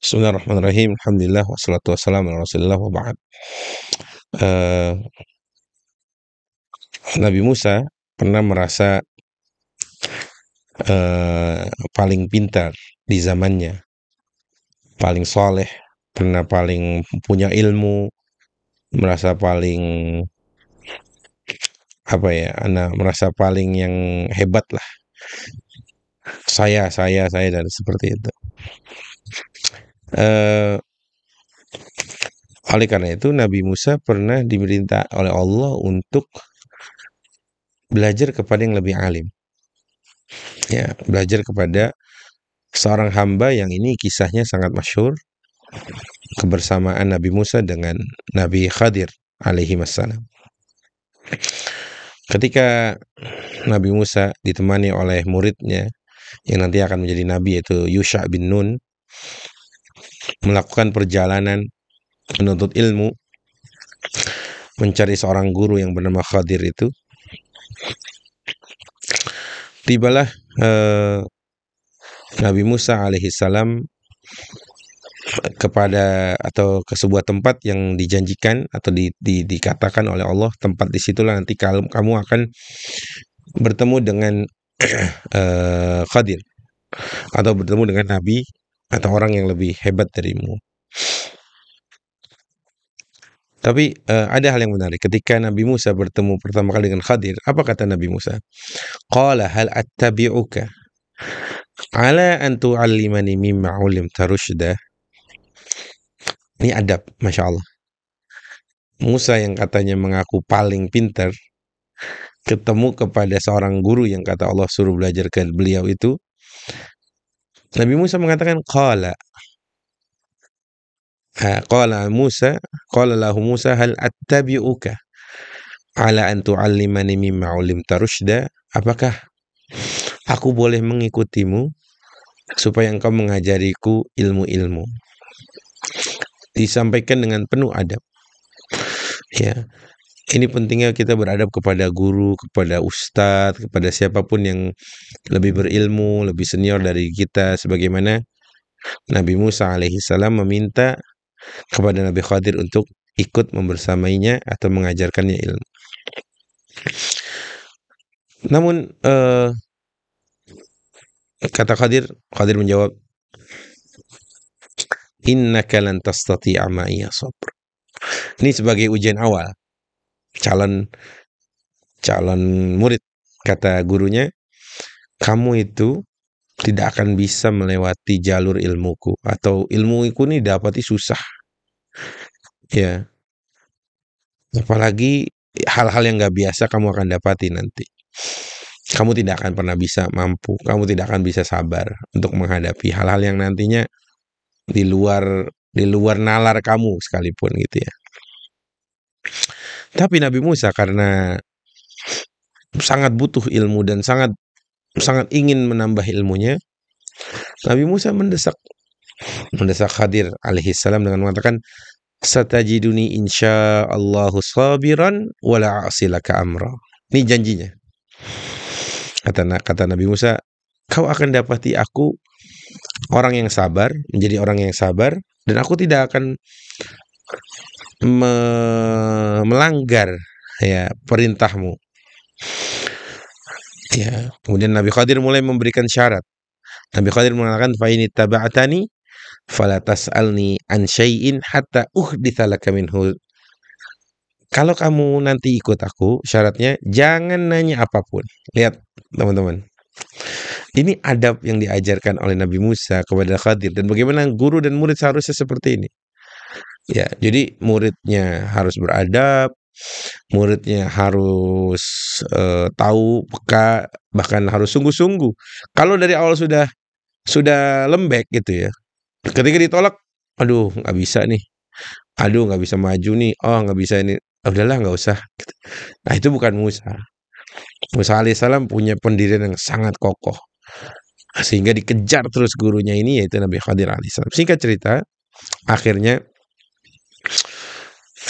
Bismillahirrahmanirrahim. Alhamdulillah wassalatu wassalamu ala Rasulillah wa ba'd. Eh, Nabi Musa pernah merasa paling pintar di zamannya, paling soleh, pernah paling punya ilmu, merasa paling merasa paling yang hebat lah. Saya dan seperti itu. Oleh karena itu Nabi Musa pernah diperintah oleh Allah untuk belajar kepada yang lebih alim. Ya, belajar kepada seorang hamba yang ini kisahnya sangat masyhur, kebersamaan Nabi Musa dengan Nabi Khadir alaihi wassalam. Ketika Nabi Musa ditemani oleh muridnya yang nanti akan menjadi nabi, yaitu Yusha bin Nun, melakukan perjalanan menuntut ilmu, mencari seorang guru yang bernama Khadir itu, tibalah Nabi Musa alaihi salam ke sebuah tempat yang dijanjikan atau dikatakan oleh Allah, tempat disitulah nanti kamu akan bertemu dengan Khadir, atau bertemu dengan Nabi atau orang yang lebih hebat darimu. Tapi ada hal yang menarik. Ketika Nabi Musa bertemu pertama kali dengan Khadir, apa kata Nabi Musa? Qala hal attabi'uka ala an tu'allimani mimma 'ullimta rusyda. Ini adab, Masya Allah. Musa yang katanya mengaku paling pintar, ketemu kepada seorang guru yang kata Allah suruh belajar ke beliau itu. Nabi Musa mengatakan qala lahu Musa hal attabi'uka ala an tu'allimani mimma 'ullimta rusyda. Apakah aku boleh mengikutimu supaya engkau mengajariku ilmu-ilmu? Disampaikan dengan penuh adab. Ya, ini pentingnya kita beradab kepada guru, kepada ustadz, kepada siapapun yang lebih berilmu, lebih senior dari kita, sebagaimana Nabi Musa alaihi salam meminta kepada Nabi Khadir untuk ikut membersamainya atau mengajarkannya ilmu. Namun kata Khadir menjawab, innaka lan tastati'a ma'iya sabr. Ini sebagai ujian awal. Calon murid, kata gurunya, kamu itu tidak akan bisa melewati jalur ilmuku, atau ilmuku ini dapati susah. Ya. Apalagi hal-hal yang gak biasa kamu akan dapati nanti. Kamu tidak akan pernah bisa mampu, kamu tidak akan bisa sabar untuk menghadapi hal-hal yang nantinya di luar nalar kamu sekalipun gitu ya. Tapi Nabi Musa karena sangat butuh ilmu dan sangat ingin menambah ilmunya, Nabi Musa mendesak Khadir alaihi salam dengan mengatakan, satajiduni insyaallahu sabiran wala a'silaka amra. Ini janjinya. Kata Nabi Musa, kau akan dapati aku orang yang sabar, menjadi orang yang sabar, dan aku tidak akan melanggar ya perintahmu. Ya, kemudian Nabi Khadir mulai memberikan syarat. Nabi Khadir mengatakan, fa in ittaba'tani fala tas'alni an syai'in hatta uhditsa laka minhu. Kalau kamu nanti ikut aku, syaratnya jangan nanya apapun. Lihat teman-teman, ini adab yang diajarkan oleh Nabi Musa kepada Khadir, dan bagaimana guru dan murid seharusnya seperti ini. Ya, jadi muridnya harus beradab, muridnya harus tahu, peka, bahkan harus sungguh-sungguh. Kalau dari awal sudah lembek gitu ya, ketika ditolak, aduh nggak bisa nih, aduh nggak bisa maju nih, oh nggak bisa ini, udahlah nggak usah. Nah, itu bukan Musa. Musa alaihissalam punya pendirian yang sangat kokoh, sehingga dikejar terus gurunya ini, yaitu Nabi Khadir alaihissalam. Singkat cerita, akhirnya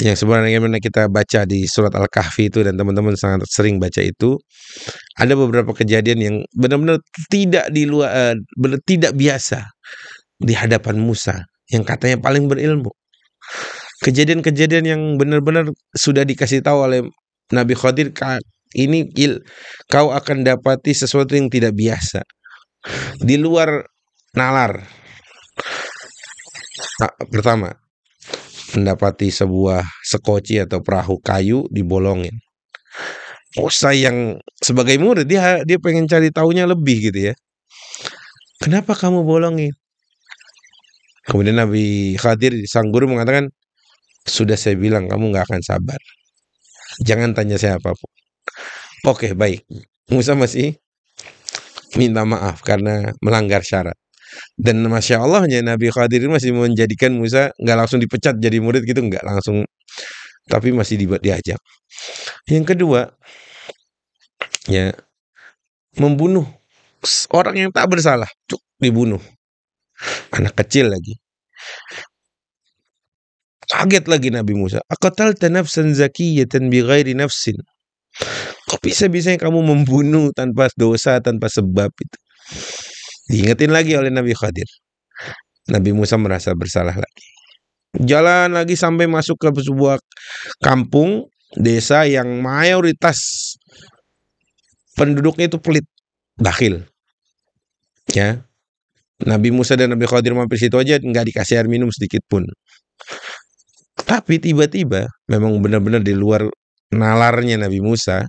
yang sebenarnya kita baca di surat Al-Kahfi itu, dan teman-teman sangat sering baca itu, ada beberapa kejadian yang benar-benar tidak biasa di hadapan Musa. yang katanya paling berilmu. Kejadian-kejadian yang benar-benar sudah dikasih tahu oleh Nabi Khadir, ini kau akan dapati sesuatu yang tidak biasa di luar nalar. Pertama, mendapati sebuah sekoci atau perahu kayu dibolongin. Musa yang sebagai murid dia pengen cari taunya lebih gitu ya. Kenapa kamu bolongin? Kemudian Nabi Khadir sang guru mengatakan, sudah saya bilang kamu nggak akan sabar. Jangan tanya saya apapun. Oke, baik. Musa masih minta maaf karena melanggar syarat. Dan Masya Allahnya Nabi Khadir masih menjadikan Musa nggak langsung dipecat jadi murid gitu, nggak langsung, tapi masih diajak. Yang kedua, ya, membunuh orang yang tak bersalah, dibunuh. Anak kecil lagi. Kaget lagi Nabi Musa. Aqatalta nafsan zakiyatan bighairi nafsin. Kok bisa-bisanya kamu membunuh tanpa dosa, tanpa sebab itu? Diingetin lagi oleh Nabi Khadir. Nabi Musa merasa bersalah lagi. Jalan lagi sampai masuk ke sebuah kampung, desa yang mayoritas penduduknya itu pelit, bakhil. Ya, Nabi Musa dan Nabi Khadir mampir situ aja nggak dikasih air minum sedikit pun. Tapi tiba-tiba, memang benar-benar di luar nalarnya Nabi Musa,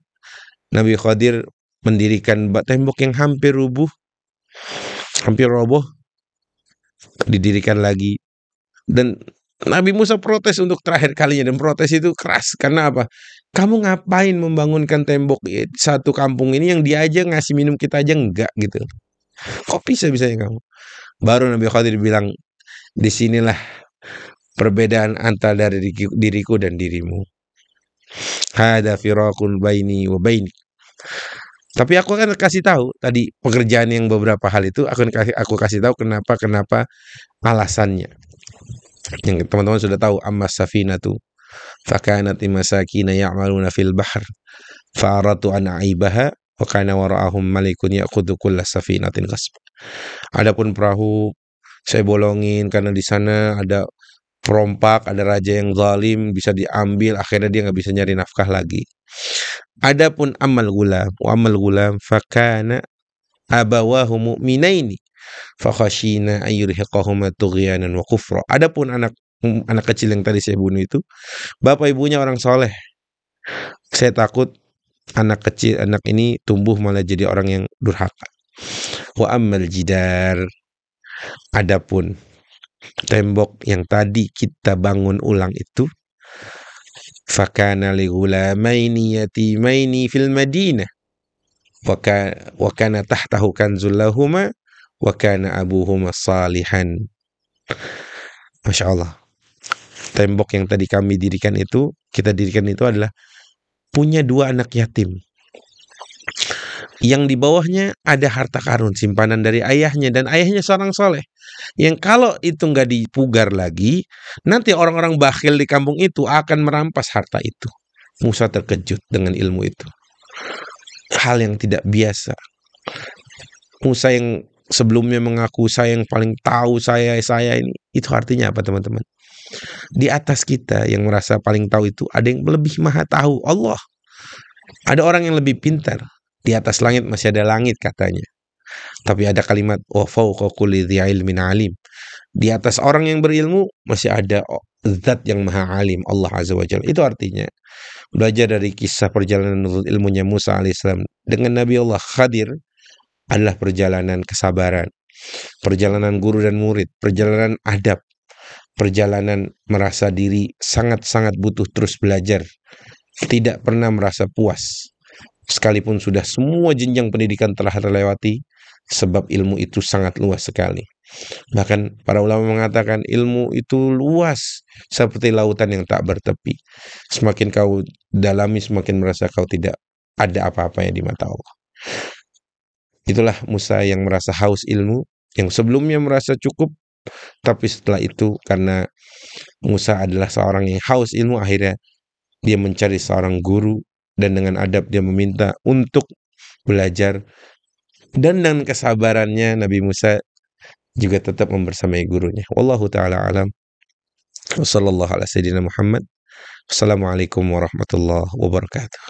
Nabi Khadir mendirikan tembok yang hampir roboh, didirikan lagi. Dan Nabi Musa protes untuk terakhir kalinya, dan protes itu keras. Karena apa? Kamu ngapain membangunkan tembok satu kampung ini yang dia aja ngasih minum kita aja enggak gitu. Kok bisa-bisanya kamu? Baru Nabi Khadir bilang, disinilah perbedaan antara diriku dan dirimu. Hada firaqun baini wa baini. Tapi aku akan kasih tahu tadi pekerjaan yang beberapa hal itu aku kasih tahu kenapa alasannya. Yang teman-teman sudah tahu, amma safinatu fakanat limasakina ya'maluna fil bahr faratu an aibaha wa kana wara'ahum malikun ya'khudhu kulla safinatin ghasb. Adapun perahu saya bolongin karena di sana ada perompak, ada raja yang zalim, bisa diambil, akhirnya dia nggak bisa nyari nafkah lagi. Adapun amal gulam fakana abawahu mu'minaini fakhashina ayyurhiqahuma tughyanan wa kufra. Adapun anak kecil yang tadi saya bunuh itu, bapak ibunya orang soleh. Saya takut anak ini tumbuh malah jadi orang yang durhaka. Wa ammal jidar, adapun tembok yang tadi kita bangun ulang itu, fakana li ghulamaini yatimaini fil madinah wa kana tahtahu kanzul lahuma wa kana abuhuma salihan. Masya Allah. Tembok yang tadi kita dirikan itu adalah punya 2 anak yatim. Yang di bawahnya ada harta karun simpanan dari ayahnya, dan ayahnya seorang soleh. Yang kalau itu nggak dipugar lagi, nanti orang-orang bakhil di kampung itu akan merampas harta itu. Musa terkejut dengan ilmu itu. Hal yang tidak biasa. Musa yang sebelumnya mengaku saya yang paling tahu, saya ini, itu artinya apa teman-teman? Di atas kita yang merasa paling tahu itu ada yang lebih maha tahu, Allah. Ada orang yang lebih pintar. Di atas langit masih ada langit katanya. Tapi ada kalimat wa fawqa kulli dzi ilmin alim. Di atas orang yang berilmu masih ada zat yang maha alim, Allah Azza wa Jalla. Itu artinya belajar dari kisah perjalanan ilmunya Musa alaihissalam dengan Nabi Allah Khadir adalah perjalanan kesabaran, perjalanan guru dan murid, perjalanan adab, perjalanan merasa diri sangat-sangat butuh terus belajar, tidak pernah merasa puas sekalipun sudah semua jenjang pendidikan telah terlewati, sebab ilmu itu sangat luas sekali. Bahkan para ulama mengatakan ilmu itu luas seperti lautan yang tak bertepi. Semakin kau dalami, semakin merasa kau tidak ada apa-apanya di mata Allah. Itulah Musa yang merasa haus ilmu, yang sebelumnya merasa cukup, tapi setelah itu karena Musa adalah seorang yang haus ilmu, akhirnya dia mencari seorang guru, dan dengan adab dia meminta untuk belajar. Dan dengan kesabarannya Nabi Musa juga tetap membersamai gurunya. Wallahu taala alam. Wassallallahu ala sayyidina Muhammad. Wassalamualaikum warahmatullahi wabarakatuh.